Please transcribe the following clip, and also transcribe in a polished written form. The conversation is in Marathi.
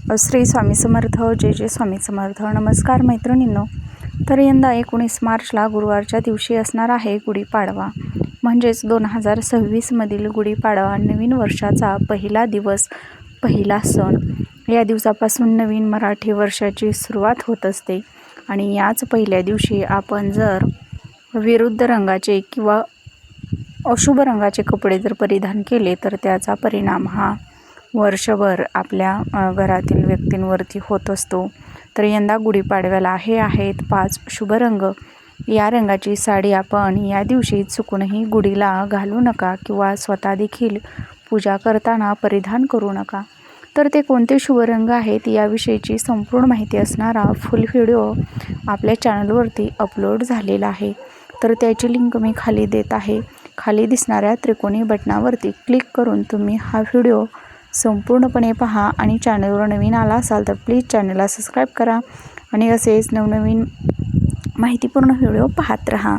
श्री स्वामी समर्थ, जय जय स्वामी समर्थ. नमस्कार मैत्रिणींनो. तर यंदा 19 मार्चला गुरुवारच्या दिवशी असणार आहे गुढीपाडवा. म्हणजेच 2026 मधील गुढीपाडवा नवीन वर्षाचा पहिला दिवस, पहिला सण. या दिवसापासून नवीन मराठी वर्षाची सुरुवात होत असते आणि याच पहिल्या दिवशी आपण जर विरुद्ध रंगाचे किंवा अशुभ रंगाचे कपडे जर परिधान केले तर त्याचा परिणाम हा वर्षभर आपल्या घरातील व्यक्तींवरती होत असतो. तर यंदा गुढीपाडव्याला हे आहेत 5 शुभ रंग. या रंगाची साडी आपण या दिवशी चुकूनही गुढीला घालू नका किंवा स्वतः देखील पूजा करताना परिधान करू नका. तर ते कोणते शुभ रंग आहेत याविषयीची संपूर्ण माहिती असणारा फुल व्हिडिओ आपल्या चॅनलवरती अपलोड झालेला आहे. तर त्याची लिंक मी खाली देत आहे. खाली दिसणाऱ्या त्रिकोणी बटनावरती क्लिक करून तुम्ही हा व्हिडिओ संपूर्णपणे पहा आणि चॅनलवर नवीन आला असाल तर प्लीज चॅनलला सबस्क्राईब करा आणि असेच नवनवीन माहितीपूर्ण व्हिडिओ पाहत रहा.